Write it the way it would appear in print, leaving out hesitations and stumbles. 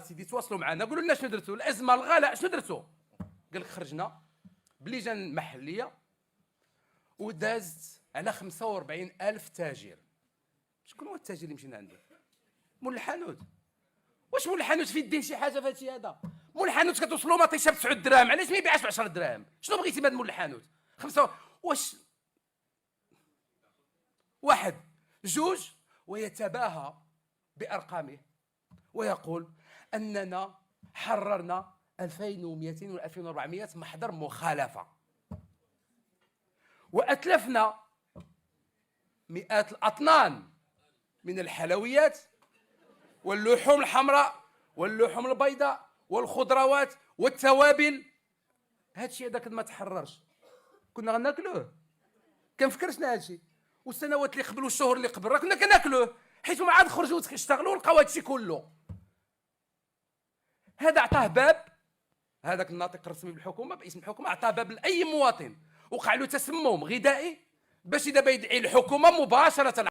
سيدي تواصلوا معنا قولوا لنا شنو درتوا، الازمه الغلاء شنو درتوا؟ قال لك خرجنا بلجان محليه ودازت على 45,000 تاجر. شكون هو التاجر اللي مشينا عنده؟ مول الحانوت. واش مول الحانوت في يديه شي حاجه في هادشي هذا؟ مول الحانوت كتوصلوا مطيشه ب 9 دراهم، علاش ما يبيعش ب 10 دراهم؟ شنو بغيتي بهذا مول الحانوت؟ واش واحد جوج ويتباهى بارقامه ويقول اننا حررنا 2200 و 2400 محضر مخالفه واتلفنا مئات الاطنان من الحلويات واللحوم الحمراء واللحوم البيضاء والخضروات والتوابل. هادشي هذاك ما تحررش كنا غناكلوه، كنفكرشنا هادشي. والسنوات اللي قبل والشهور اللي قبل راه كنا كناكلوه، حيت ما عاد خرجوا يشتغلوا ولقاو هادشي كله. هذا عطاه باب، هذاك الناطق الرسمي بالحكومه باسم الحكومه عطاه باب لاي مواطن وقع له تسمم غذائي باش دابا يدعي الحكومه مباشره